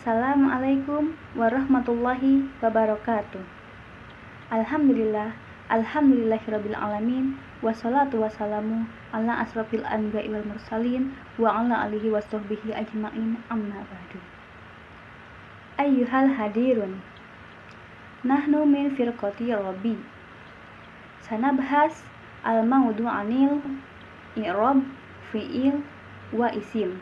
Assalamualaikum warahmatullahi wabarakatuh. Alhamdulillahirabbil alamin, wassalatu wassalamu ala asrofil anbiya'i wal mursalin wa ala alihi washabbihi ajmain, amma ba'du. Ayyuhal hadirun, nahnu min firqati Rabbi. Sanabhas al-mawdu'anil i'rab, fi'il, wa isim.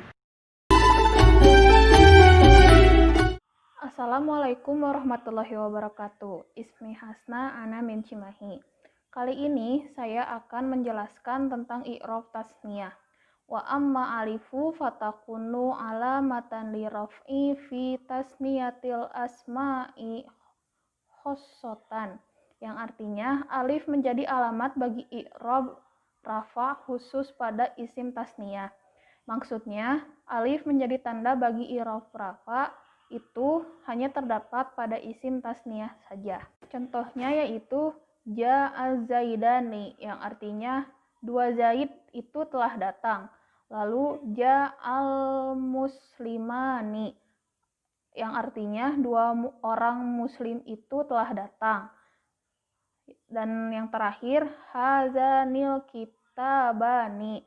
Assalamualaikum warahmatullahi wabarakatuh. Ismi Hasna, ana min Cimahi. Kali ini saya akan menjelaskan tentang i'rab tasniyah. Wa amma alifu fatakunu alamatan li raf'i fi tasniyatil asma'i khossotan. Yang artinya alif menjadi alamat bagi i'rab rafa khusus pada isim tasniyah. Maksudnya alif menjadi tanda bagi i'rab rafa itu hanya terdapat pada isim tasniyah saja. Contohnya yaitu ja'a zaidani, yang artinya dua zaid itu telah datang. Lalu ja'al muslimani, yang artinya dua orang muslim itu telah datang. Dan yang terakhir hazanil kitabani,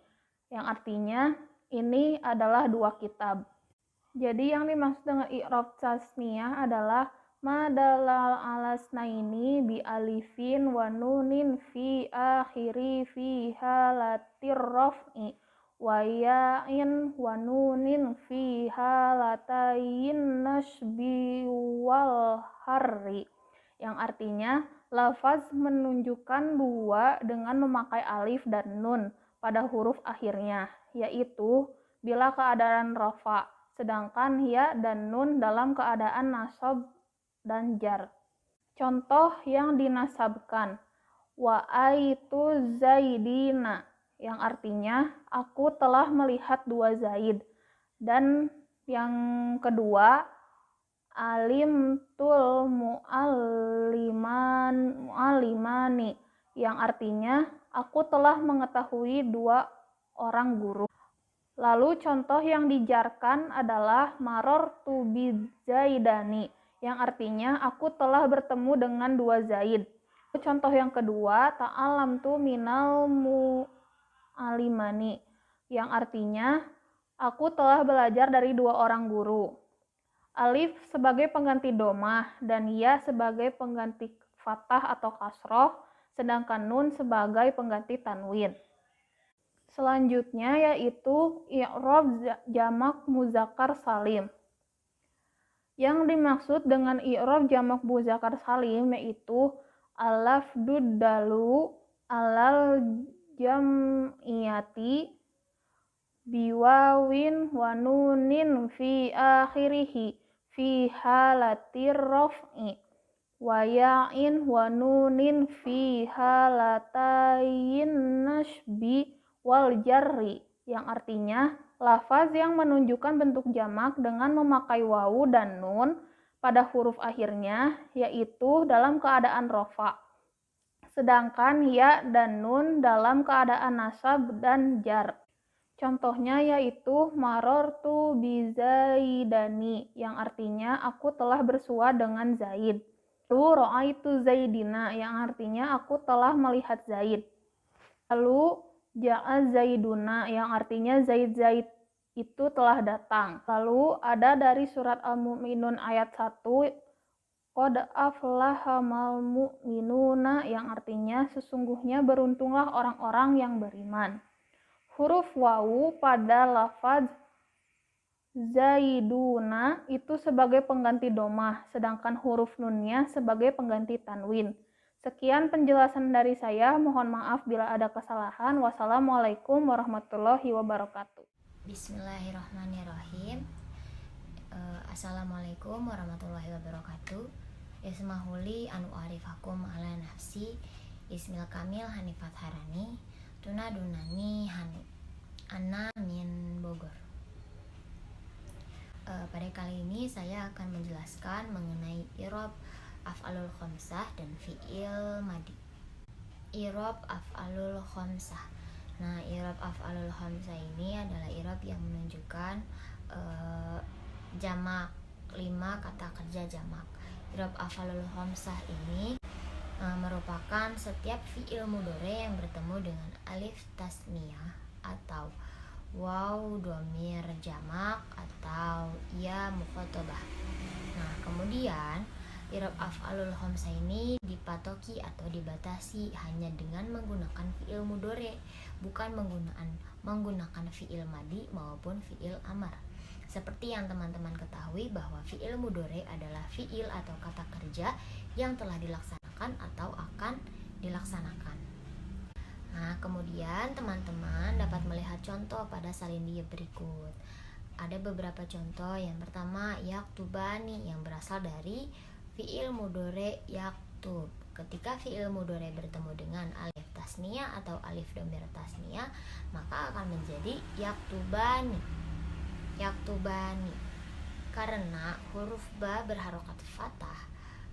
yang artinya ini adalah dua kitab. Jadi yang dimaksud dengan i'rab tasniyah adalah madalal alasnaini bi alifin wa nunin fi akhiri fi halatir raf'i wa ya'in wa nunin fi halatayin nasbi wal harri, yang artinya lafaz menunjukkan dua dengan memakai alif dan nun pada huruf akhirnya, yaitu bila keadaan rafa, sedangkan ya dan nun dalam keadaan nasab dan jar. Contoh yang dinasabkan, wa'aitu zaidina, yang artinya aku telah melihat dua zaid. Dan yang kedua, alimtul mu'allimani, yang artinya aku telah mengetahui dua orang guru. Lalu contoh yang dijarkan adalah marortu bizaidani, yang artinya aku telah bertemu dengan dua zaid. Contoh yang kedua, ta'alamtu minal mu'alimani, yang artinya aku telah belajar dari dua orang guru. Alif sebagai pengganti domah dan ya sebagai pengganti fathah atau kasroh, sedangkan nun sebagai pengganti tanwin. Selanjutnya yaitu i'rab jamak muzakkar salim. Yang dimaksud dengan i'rab jamak muzakkar salim yaitu al-lafdud dalu alal jam'iyati biwawin wa nunin fi akhirihi fi halatir raf'i wa ya'in wa nunin fi halatayin nasbi wal jarri, yang artinya lafaz yang menunjukkan bentuk jamak dengan memakai wawu dan nun pada huruf akhirnya, yaitu dalam keadaan rafa, sedangkan ya dan nun dalam keadaan nasab dan jar. Contohnya yaitu marortu bizaidani, yang artinya aku telah bersua dengan Zaid. Lalu ra'aitu zaidina, yang artinya aku telah melihat Zaid. Lalu ja'a zaiduna, yang artinya zaid itu telah datang. Lalu ada dari surat Al-Mu'minun ayat 1, qad aflahamal mu'minuna, yang artinya sesungguhnya beruntunglah orang-orang yang beriman. Huruf wawu pada lafaz zaiduna itu sebagai pengganti domah, sedangkan huruf nunnya sebagai pengganti tanwin. Sekian penjelasan dari saya, mohon maaf bila ada kesalahan. Wassalamualaikum warahmatullahi wabarakatuh. Bismillahirrahmanirrahim. Assalamualaikum warahmatullahi wabarakatuh. Ismahuli anu arifakum ala nafsi Ismil Kamil Hanifat Harani Tunadunani Ana min Bogor. Pada kali ini saya akan menjelaskan mengenai i'rab af'alul khamsah dan fi'il madi. I'rab af'alul khamsah. Nah, i'rab af'alul khamsah ini adalah i'rab yang menunjukkan jamak 5 kata kerja jamak. I'rab af'alul khamsah ini merupakan setiap fi'il mudhari yang bertemu dengan alif tasniyah atau waw dhamir jamak atau ya mukhatabah. Nah, kemudian i'rab af'alul khamsah ini dipatoki atau dibatasi hanya dengan menggunakan fi'il mudhari, bukan menggunakan fi'il madi maupun fi'il amar. Seperti yang teman-teman ketahui bahwa fi'il mudhari adalah fi'il atau kata kerja yang telah dilaksanakan atau akan dilaksanakan. Nah, kemudian teman-teman dapat melihat contoh pada salindia berikut. Ada beberapa contoh. Yang pertama, yaktubani yang berasal dari fi'il mudhari yaktub. Ketika fi'il mudhari bertemu dengan alif tasniyah atau alif dhamir tasniyah, maka akan menjadi yaktubani. Yaktubani. Karena huruf ba berharokat fathah,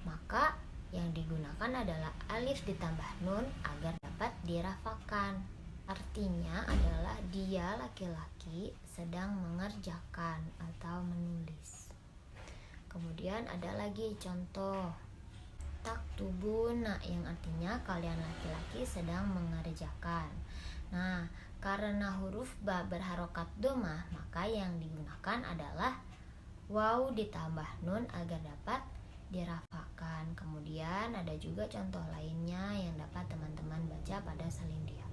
maka yang digunakan adalah alif ditambah nun agar dapat dirafakan. Artinya adalah dia laki-laki sedang mengerjakan atau menulis. Kemudian ada lagi contoh taktubuna yang artinya kalian laki-laki sedang mengerjakan. Nah, karena huruf ba berharokat domah, maka yang digunakan adalah waw ditambah nun agar dapat dirafakan. Kemudian ada juga contoh lainnya yang dapat teman-teman baca pada salindia.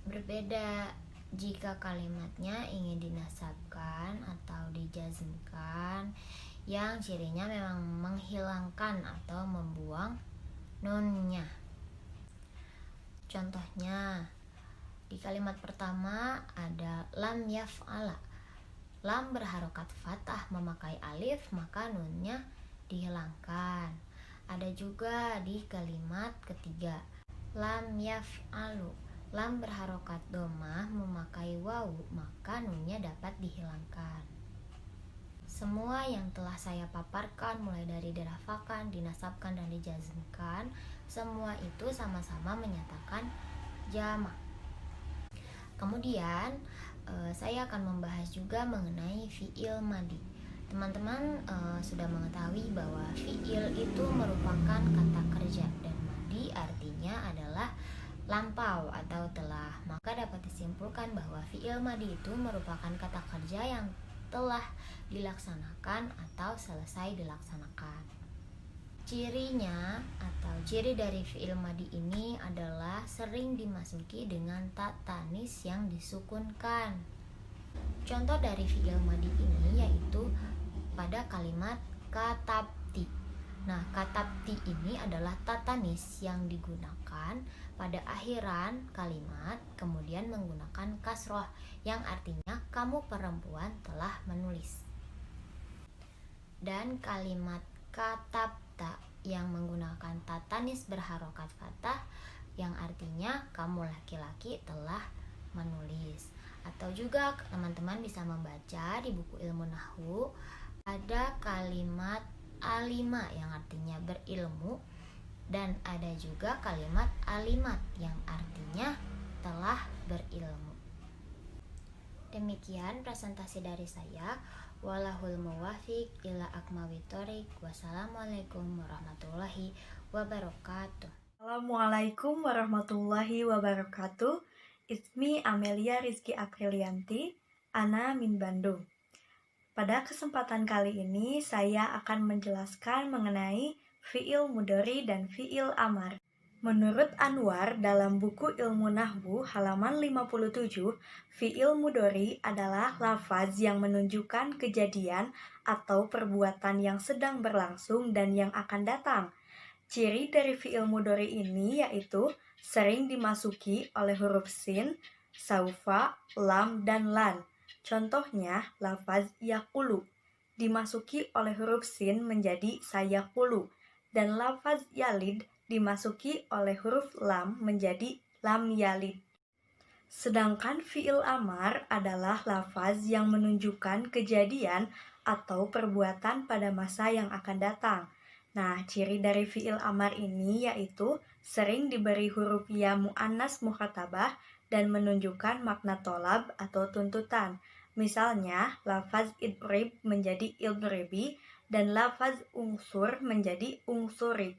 Berbeda jika kalimatnya ingin dinasabkan atau dijazmkan, yang cirinya memang menghilangkan atau membuang nunnya. Contohnya, di kalimat pertama ada lam yaf'ala. Lam berharokat fathah memakai alif, maka nunnya dihilangkan. Ada juga di kalimat ketiga, lam yaf'alu. Lam berharokat domah memakai waw, maka nunnya dapat dihilangkan. Semua yang telah saya paparkan mulai dari dirafakan, dinasabkan, dan dijazmkan, semua itu sama-sama menyatakan jamak. Kemudian saya akan membahas juga mengenai fi'il madi. Teman-teman sudah mengetahui bahwa fi'il itu merupakan kata kerja dan madi artinya adalah lampau atau telah. Maka dapat disimpulkan bahwa fi'il madi itu merupakan kata kerja yang telah dilaksanakan atau selesai dilaksanakan. Cirinya atau ciri dari fi'il madi ini adalah sering dimasuki dengan ta tanis yang disukunkan. Contoh dari fi'il madi ini yaitu pada kalimat katabti. Nah, katabti ini adalah ta tanis yang digunakan pada akhiran kalimat, kemudian menggunakan kasroh yang artinya kamu perempuan telah menulis. Dan kalimat katabta yang menggunakan ta tanis berharokat fathah yang artinya kamu laki-laki telah menulis. Atau juga teman-teman bisa membaca di buku ilmu nahwu ada kalimat alima yang artinya berilmu, dan ada juga kalimat alimat yang artinya telah berilmu. Demikian presentasi dari saya. Walahul muwafiq ila akmawi thoriq. Wassalamualaikum warahmatullahi wabarakatuh. Assalamualaikum warahmatullahi wabarakatuh. Ismi Amelia Rizky Aprilianti, Ana min Bandung. Pada kesempatan kali ini saya akan menjelaskan mengenai fi'il mudhari dan fi'il amar. Menurut Anwar dalam buku Ilmu Nahwu halaman 57, fi'il mudhari adalah lafaz yang menunjukkan kejadian atau perbuatan yang sedang berlangsung dan yang akan datang. Ciri dari fi'il mudhari ini yaitu sering dimasuki oleh huruf sin, saufa, lam, dan lan. Contohnya, lafaz yaqulu dimasuki oleh huruf sin menjadi sayaqulu, dan lafaz yalid dimasuki oleh huruf lam menjadi lam yalid. Sedangkan fi'il amar adalah lafaz yang menunjukkan kejadian atau perbuatan pada masa yang akan datang. Nah, ciri dari fi'il amar ini yaitu sering diberi huruf ya mu'annas mukhatabah dan menunjukkan makna tolab atau tuntutan. Misalnya, lafaz idrib menjadi idribi dan lafaz unsur menjadi unsurik.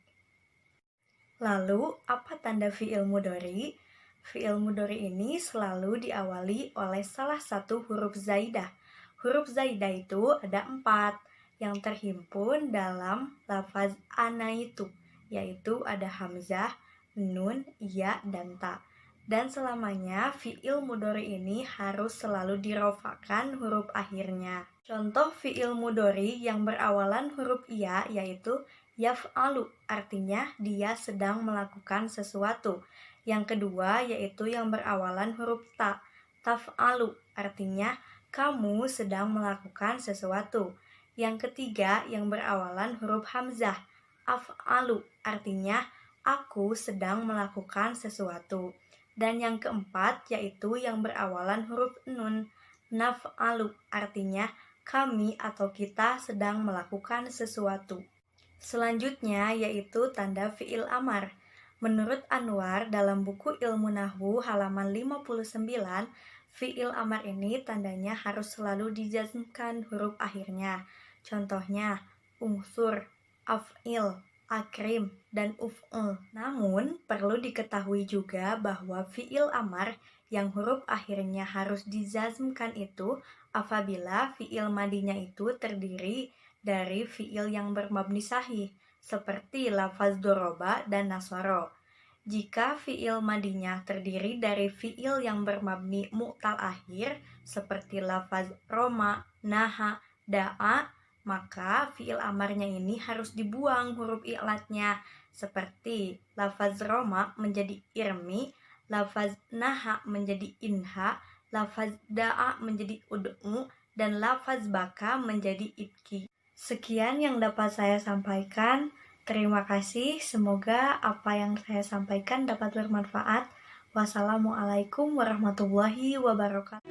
Lalu, apa tanda fi'il mudhari? Fi'il mudhari ini selalu diawali oleh salah satu huruf zaidah. Huruf zaidah itu ada 4 yang terhimpun dalam lafaz ana itu, yaitu ada hamzah, nun, ya, dan ta. Dan selamanya fi'il mudhari ini harus selalu dirofakkan huruf akhirnya. Contoh fi'il mudhari yang berawalan huruf ya yaitu yaf'alu, artinya dia sedang melakukan sesuatu. Yang kedua yaitu yang berawalan huruf ta, taf'alu, artinya kamu sedang melakukan sesuatu. Yang ketiga yang berawalan huruf hamzah, af'alu, artinya aku sedang melakukan sesuatu. Dan yang keempat yaitu yang berawalan huruf nun, naf'alu, artinya kami atau kita sedang melakukan sesuatu. Selanjutnya yaitu tanda fi'il amar. Menurut Anwar dalam buku Ilmu Nahwu halaman 59, fi'il amar ini tandanya harus selalu dijazmkan huruf akhirnya. Contohnya unsur, af'il, akrim, dan uf'ul. Namun, perlu diketahui juga bahwa fi'il amar yang huruf akhirnya harus dijazmkan itu apabila fi'il madinya itu terdiri dari fi'il yang bermabni sahih, seperti lafaz doroba dan nasoro. Jika fi'il madinya terdiri dari fi'il yang bermabni mu'tal akhir, seperti lafaz roma, naha, da'a, maka fi'il amarnya ini harus dibuang huruf i'latnya, seperti lafaz roma menjadi irmi, lafaz naha menjadi inha, lafaz da'a menjadi ud'u, dan lafaz baka menjadi ibki. Sekian yang dapat saya sampaikan. Terima kasih. Semoga apa yang saya sampaikan dapat bermanfaat. Wassalamualaikum warahmatullahi wabarakatuh.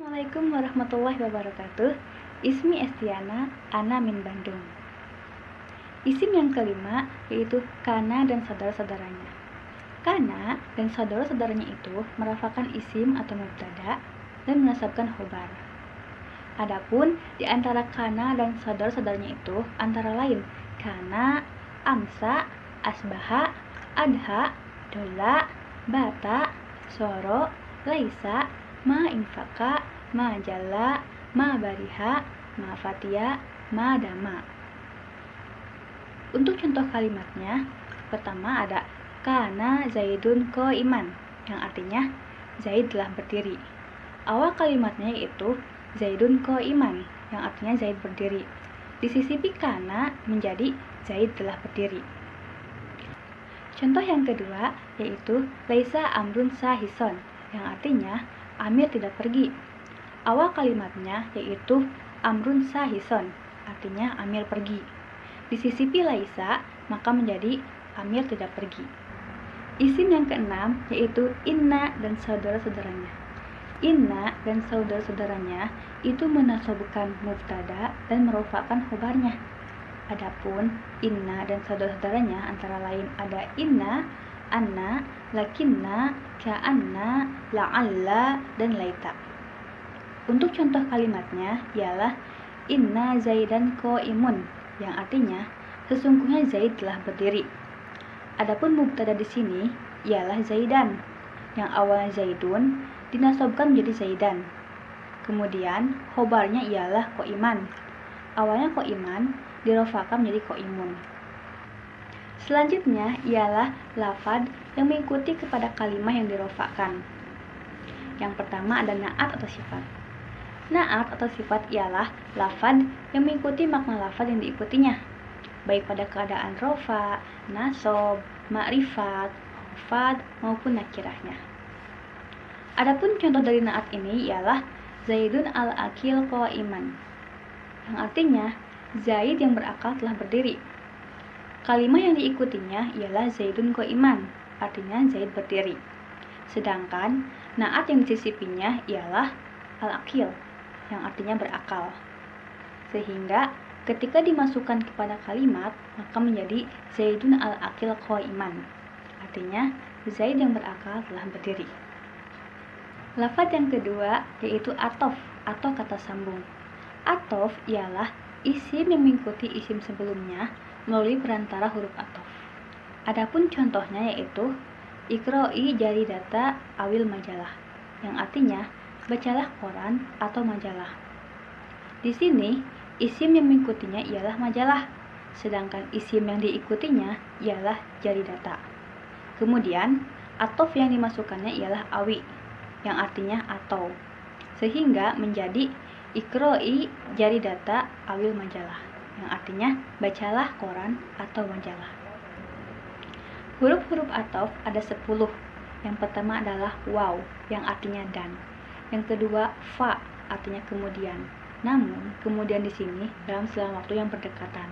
Assalamualaikum warahmatullahi wabarakatuh. Ismi Estiana, Ana min Bandung. Isim yang kelima yaitu kana dan saudara-saudaranya. Kana dan saudara-saudaranya itu merupakan isim atau mubtada dan menasabkan khobar. Adapun di antara kana dan saudara-saudaranya itu antara lain kana, amsa, asbaha, adha, dola, bata, soro, laisa, ma infaka, ma jalla, ma bariha, ma fatia, ma dama. Untuk contoh kalimatnya, pertama ada kana zaidun qaiman, yang artinya Zaid telah berdiri. Awal kalimatnya yaitu zaidun qaiman, yang artinya Zaid berdiri. Disisipi kana menjadi Zaid telah berdiri. Contoh yang kedua yaitu laisa amrun sahison, yang artinya Amir tidak pergi. Awal kalimatnya yaitu amrun sahison, artinya Amir pergi. Disisipi laisa, maka menjadi Amir tidak pergi. Isim yang keenam yaitu inna dan saudara-saudaranya. Inna dan saudara-saudaranya itu menasabkan mubtada dan merofakkan khobarnya. Adapun inna dan saudara-saudaranya antara lain ada inna, anna, lakinna, ka'anna, la'alla, dan laita. Untuk contoh kalimatnya ialah inna zaidan qaimun, yang artinya sesungguhnya Zaid telah berdiri. Adapun mubtada di sini ialah zaidan, yang awalnya zaidun dinasabkan menjadi zaidan. Kemudian khobarnya ialah qaiman. Awalnya qaiman dirofakkan menjadi qaimun. Selanjutnya ialah lafadz yang mengikuti kepada kalimah yang dirofakkan. Yang pertama ada na'at atau sifat. Na'at atau sifat ialah lafadz yang mengikuti makna lafadz yang diikutinya, baik pada keadaan rofa, nasob, ma'rifat, khafad maupun nakirahnya. Adapun contoh dari na'at ini ialah Zaidun al-akil qa'iman, yang artinya Zaid yang berakal telah berdiri. Kalimah yang diikutinya ialah Zaidun qa'iman, artinya Zaid berdiri. Sedangkan na'at yang disisipinya ialah al-akil, yang artinya berakal. Sehingga ketika dimasukkan kepada kalimat, maka menjadi Zaidun al-akil qa'iman, artinya Zaid yang berakal telah berdiri. Lafadz yang kedua yaitu atof atau kata sambung. Atof ialah isim yang mengikuti isim sebelumnya melalui perantara huruf atof. Adapun contohnya yaitu Iqra'i jaridata awil majalah, yang artinya bacalah koran atau majalah. Di sini isim yang mengikutinya ialah majalah, sedangkan isim yang diikutinya ialah jaridata. Kemudian atof yang dimasukkannya ialah awi, yang artinya atau, sehingga menjadi Iqra'i jaridata awil majalah, yang artinya bacalah koran atau majalah. Huruf-huruf atof ada 10. Yang pertama adalah waw, yang artinya dan. Yang kedua fa, artinya kemudian. Namun kemudian di sini dalam selang waktu yang berdekatan.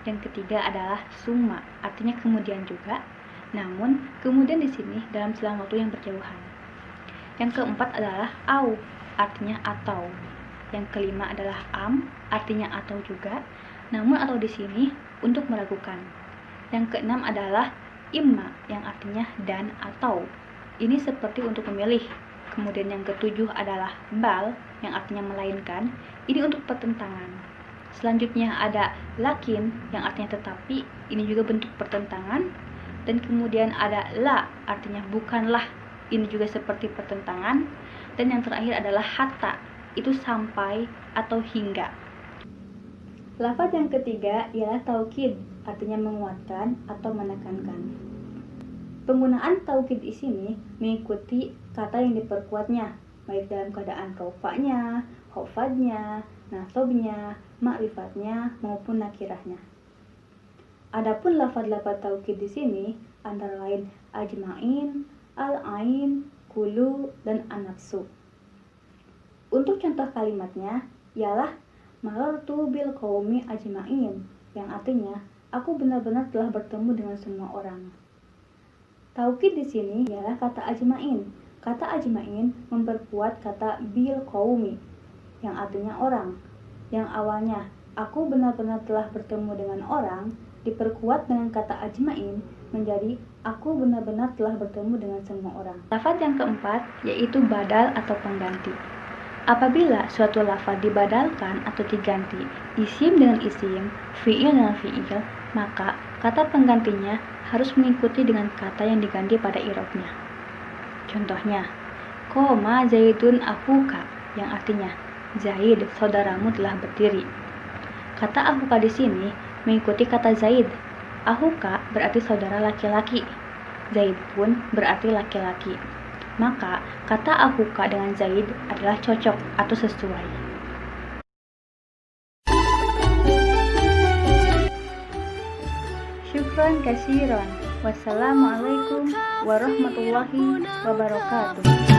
Yang ketiga adalah summa, artinya kemudian juga. Namun kemudian di sini dalam selang waktu yang berjauhan. Yang keempat adalah au, artinya atau. Yang kelima adalah am, artinya atau juga. Namun atau di sini untuk meragukan. Yang keenam adalah imma, yang artinya dan atau. Ini seperti untuk memilih. Kemudian yang ketujuh adalah bal, yang artinya melainkan. Ini untuk pertentangan. Selanjutnya ada lakin, yang artinya tetapi. Ini juga bentuk pertentangan. Dan kemudian ada la, artinya bukanlah. Ini juga seperti pertentangan. Dan yang terakhir adalah hatta, itu sampai atau hingga. Lafadz yang ketiga ialah taukid, artinya menguatkan atau menekankan. Penggunaan taukid di sini mengikuti kata yang diperkuatnya, baik dalam keadaan rofa'nya, khafadnya, nasobnya, ma'rifatnya maupun nakirahnya. Adapun lafadz-lafadz taukid di sini antara lain ajma'in, al-ain, kulu, dan an-nafsu. Untuk contoh kalimatnya ialah marartu bil qaumi ajma'in, yang artinya aku benar-benar telah bertemu dengan semua orang. Taukid di sini ialah kata ajma'in. Kata ajma'in memperkuat kata bil qaumi, yang artinya orang. Yang awalnya aku benar-benar telah bertemu dengan orang diperkuat dengan kata ajma'in menjadi aku benar-benar telah bertemu dengan semua orang. Lafadz yang keempat yaitu badal atau pengganti. Apabila suatu lafadz dibadalkan atau diganti isim dengan isim, fi'il dengan fi'il, maka kata penggantinya harus mengikuti dengan kata yang diganti pada i'rabnya. Contohnya, qoma Zaidun akhuka, yang artinya Zaid saudaramu telah berdiri. Kata akhuka di sini mengikuti kata Zaid. Akhuka berarti saudara laki-laki. Zaid pun berarti laki-laki. Maka kata akhuka dengan Zaid adalah cocok atau sesuai. Syukran kasiron. Wassalamualaikum warahmatullahi wabarakatuh.